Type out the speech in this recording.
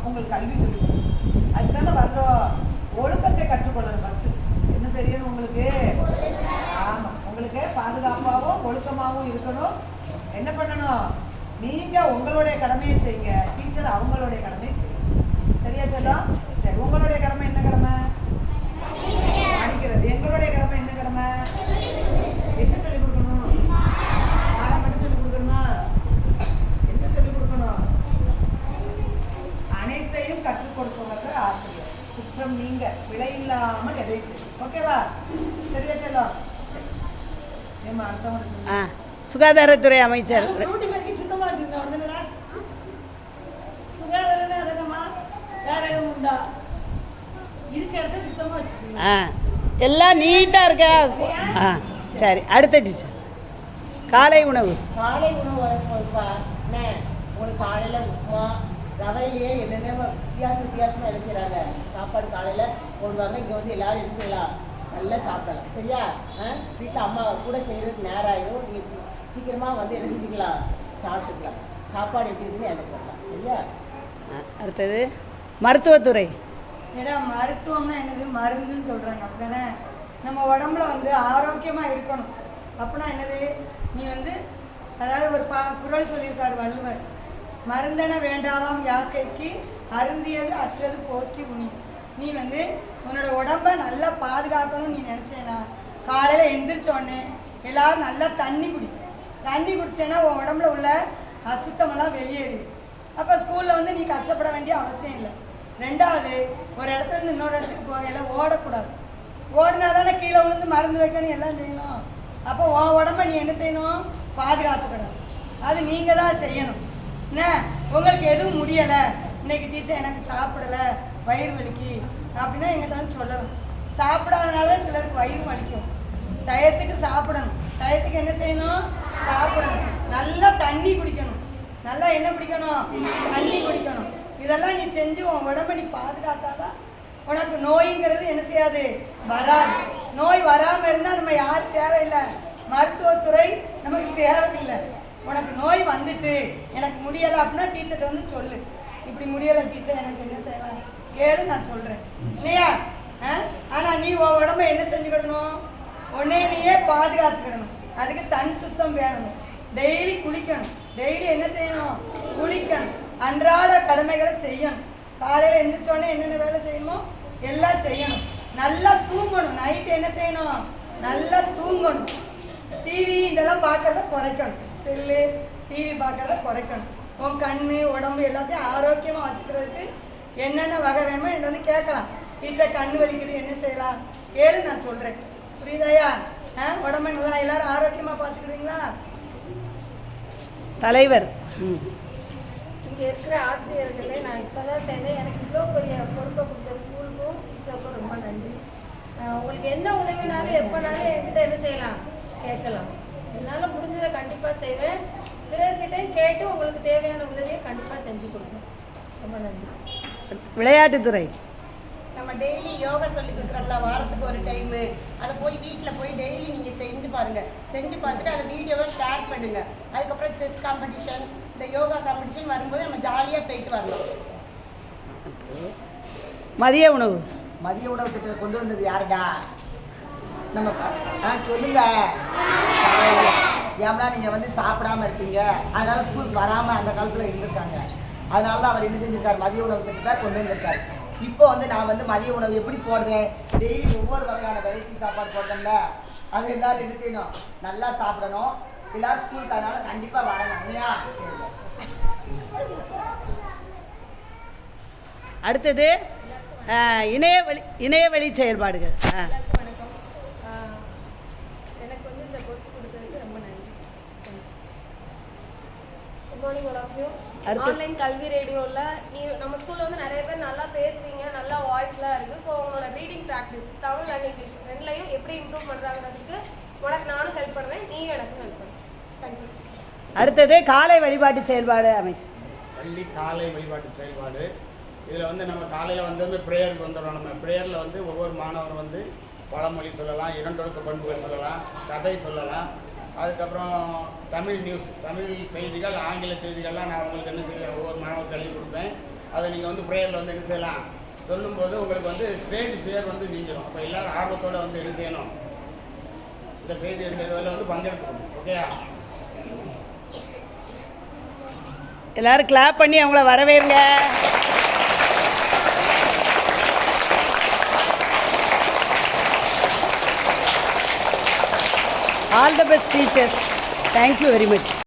உங்களுக்கு கல்வி சொல்லிக் கொடுக்கணும். அதுக்கு தானே வர்றோம். ஒழுக்கத்தை கற்றுக்கொள்ளணும். ஃபஸ்ட்டு என்ன தெரியணும் உங்களுக்கு? ஆமாம், உங்களுக்கு பாதுகாப்பாகவும் ஒழுக்கமாகவும் இருக்கணும். என்ன பண்ணணும்? நீங்கள் உங்களுடைய கடமையை செய்யுங்க, டீச்சர் அவங்களுடைய கடமையை செய்யுங்க. சரியா செல்லம்? சரி, உங்களுடைய கடமை என்ன கடமை? படிக்கிறது. எங்களுடைய கடமை என்ன கடமை? என்ன சொல்லிக் கொடுக்கணும்? பாடம் மட்டும் சொல்லிக் கொடுக்கணுமா? என்ன சொல்லிக் கொடுக்கணும்? அனைத்தையும் கற்றுக் கொடுப்பவர் ஆசிரியர். குற்றம் நீங்க, பிழை இல்லாமல் எதை செய்யும். ஓகேவா? சரியா செல்லம்? சரி, ஏமா அடுத்தவங்க சொல்லுங்க. சுகாதாரத்துறை அமைச்சர். சுத்தமா வச்சுருந்தா சுகாதாரம் அதனமா வேற எதுவும் உண்டா? இருக்க இடத்த சுத்தமா வச்சுக்கோங்க. எல்லாம் நீட்டாக இருக்கா? சரி, அடுத்த டீச்சர். காலை உணவு. காலை உணவு வரும்போதுப்பா என்ன உங்களுக்கு காலையில் உப்புமா ரவையிலேயே என்னென்ன வித்தியாசமாக என்ன செய்கிறாங்க சாப்பாடு காலையில் போடுவாங்க. இங்கே வந்து எல்லோரும் என்ன செய்யலாம், நல்லா சாப்பிடலாம். சரியா? வீட்டில் அம்மா கூட செய்கிறதுக்கு நேரம் ஆகிடும். நீங்கள் சீக்கிரமாக வந்து என்ன செஞ்சுக்கலாம், சாப்பிட்டுக்கலாம். சாப்பாடு எப்படி இருக்குன்னு என்ன சொல்லலாம். சரியா? அடுத்தது மருத்துவத்துறை. ஏன்னா மருத்துவம்னா என்னது? மருந்துன்னு சொல்கிறாங்க. அப்படிதானே? நம்ம உடம்புல வந்து ஆரோக்கியமாக இருக்கணும். அப்படின்னா என்னது? நீ வந்து அதாவது ஒரு குறள் சொல்லியிருக்கார் வள்ளுவர், மருந்தென வேண்டாவாம் யாக்கைக்கு அருந்தியது அற்றது போற்றி உனி. நீ வந்து உன்னோட உடம்பை நல்லா பாதுகாக்கணும்னு நீ நினச்சேன்னா காலையில் எந்திரிச்சோடனே எல்லோரும் நல்லா தண்ணி குடி. தண்ணி குடிச்சேன்னா உன் உடம்புல உள்ள அசுத்தமெல்லாம் வெளியேறிடும். அப்போ ஸ்கூலில் வந்து நீ கஷ்டப்பட வேண்டிய அவசியம் இல்லை. ரெண்டாவது, ஒரு இடத்துல இருந்து இன்னொரு இடத்துக்கு போகையில் ஓடக்கூடாது. ஓடினா தானே கீழே விழுந்து மருந்து வைக்கணும், எல்லாம் செய்யணும். அப்போ உன் உடம்ப நீ என்ன செய்யணும்? பாதுகாத்துக்கணும். அது நீங்கள் தான் செய்யணும். என்ன உங்களுக்கு எதுவும் முடியலை, இன்னைக்கு டீச்சர் எனக்கு சாப்பிடலை, வயிறு வலிக்கு அப்படின்னா எங்கிட்ட வந்து சொல்லலாம். சாப்பிடாதனால சிலருக்கு வயிறு வலிக்கும். டயத்துக்கு சாப்பிடணும். டயத்துக்கு என்ன செய்யணும்? சாப்பிடணும். நல்லா தண்ணி குடிக்கணும். நல்லா என்ன குடிக்கணும்? தண்ணி குடிக்கணும். இதெல்லாம் நீ செஞ்சு உன் உடம்பை நீ பாதுகாத்தாதான் உனக்கு நோய்ங்கிறது என்ன செய்யாது, வராது. நோய் வராமல் இருந்தால் நம்ம யாரும் தேவையில்லை, மருத்துவத்துறை நமக்கு தேவையில்லை. உனக்கு நோய் வந்துட்டு எனக்கு முடியலை அப்படின்னா டீச்சர்கிட்ட வந்து சொல்லு, இப்படி முடியலை டீச்சர் எனக்கு என்ன செய்யலாம் கேளு, நான் சொல்கிறேன் இல்லையா? ஆனால் நீ உன் உடம்பை என்ன செஞ்சுக்கிடணும்? உடனே நீயே பாதுகாத்துக்கிடணும். அதுக்கு தன் சுத்தம் வேணும். டெய்லி குளிக்கணும். டெய்லி என்ன செய்யணும்? குளிக்கணும். அன்றாட கடமைகளை செய்யணும். காலையில் எழுந்திரிச்சோடனே என்னென்ன வேலை செய்யணுமோ எல்லாம் செய்யணும். நல்லா தூங்கணும். நைட்டு என்ன செய்யணும்? நல்லா தூங்கணும். டிவி இதெல்லாம் பார்க்கறத குறைக்கணும். செல்லு டிவி பார்க்கறத குறைக்கணும். உன் கண் உடம்பு எல்லாத்தையும் ஆரோக்கியமாக வச்சுக்கிறதுக்கு என்னென்ன வகை வேணுமோ என்ன வந்து கேட்கலாம். டீச்சர் கண் வலிக்குது என்ன செய்யலாம் கேளு, நான் சொல்கிறேன். புரியுதாயா? உடம்பை நல்லா எல்லாரும் ஆரோக்கியமாக பார்த்துக்கிறீங்களா? தலைவர். இங்கே இருக்கிற ஆசிரியர்களே, நான் இப்போ தான் சேர்ந்தேன். எனக்கு இவ்வளோ பெரிய பொறுப்பை கொடுத்த ஸ்கூலுக்கும் டீச்சருக்கும் ரொம்ப நன்றி. உங்களுக்கு என்ன உதவினாலும் எப்போனாலும் என்கிட்ட என்ன செய்யலாம், கேட்கலாம். என்னால் முடிஞ்சதை கண்டிப்பாக செய்வேன். பிறர்கிட்டையும் கேட்டு உங்களுக்கு தேவையான உதவியை கண்டிப்பாக செஞ்சு கொடுப்பேன். ரொம்ப நன்றி. விளையாட்டுத்துறை. நம்ம டெய்லி யோகா சொல்லி கொடுக்குறாங்களா, வாரத்துக்கு ஒரு டைமு. அதை போய் வீட்டில் போய் டெய்லி நீங்கள் செஞ்சு பாருங்கள். செஞ்சு பார்த்துட்டு அதை வீடியோவை ஷேர் பண்ணுங்கள். அதுக்கப்புறம் செஸ் காம்படிஷன், இந்த யோகா காம்படிஷன் வரும்போது நம்ம ஜாலியாக போயிட்டு வரலாம். மதிய உணவு. மதிய உணவு திட்டத்தை கொண்டு வந்தது யாருடா? நம்ம சொல்லுங்க. ஏன்னா நீங்கள் வந்து சாப்பிடாமல் இருப்பீங்க, அதனால ஸ்கூலுக்கு வராமல் அந்த காலத்தில் இருந்திருக்காங்க. அதனால தான் அவர் என்ன செஞ்சிருக்கார், மதிய உணவு திட்டத்தை கொண்டு வந்திருக்கார். இப்போ வந்து நான் வந்து மதிய உணவு எப்படி போடுறேன், டெய்லி ஒவ்வொரு வகையான வெரைட்டி சாப்பாடு போடுறேன்ல, அது எல்லாரும் என்ன செய்யணும், நல்லா சாப்பிடணும். எல்லாரும் ஸ்கூலுக்கு அதனால கண்டிப்பாக வரணும் இல்லையா? சரி. அடுத்தது இணையவழி செயல்பாடுகள். வணக்கம். எனக்கு வந்து இந்த பொறுப்பு கொடுத்ததுக்கு ரொம்ப நன்றி. Good morning all of you. Online கல்வி ரேடியோவில் நம்ம ஸ்கூலில் வந்து நிறைய பேர் நல்லா பேசுவீங்க, நல்லா வாய்ஸ்லாம் இருக்குது. ஸோ உங்களோட reading practice Tamil and English ரெண்டுலையும் எப்படி இம்ப்ரூவ் பண்ணுறாங்கிறதுக்கு உனக்கு நானும் ஹெல்ப் பண்ணுவேன், நீயும் எனக்கு ஹெல்ப் பண்ணுவேன். தேங்க்யூ. அடுத்தது காலை வழிபாட்டு செயல்பாடு அமைச்சர். பள்ளி காலை வழிபாட்டு செயல்பாடு. இதில் வந்து நம்ம காலையில் வந்து ப்ரேயருக்கு வந்துடுறோம். நம்ம ப்ரேயரில் வந்து ஒவ்வொரு மாணவர் வந்து பழமொழி சொல்லலாம், இரண்டொழுக்க பண்புகள் சொல்லலாம், கதை சொல்லலாம். அதுக்கப்புறம் தமிழ் நியூஸ், தமிழ் செய்திகள், ஆங்கில செய்திகள்லாம் நான் உங்களுக்கு என்ன செய்வேன், ஒவ்வொரு மாணவருக்கு எழுதி கொடுப்பேன். அதை நீங்கள் வந்து ப்ரேயரில் வந்து என்ன செய்யலாம் சொல்லும்போது உங்களுக்கு வந்து ஸ்டேஜ் ஃபியர் வந்து நீங்கிடும். அப்போ எல்லோரும் ஆர்வத்தோடு வந்து என்ன செய்யணும், இந்த செய்தி இந்த இதில் வந்து பங்கெடுத்துக்கணும். ஓகேயா? எல்லாரும் கிளாப் பண்ணி அவங்கள வரவேறுங்க. All the best teachers. Thank you very much.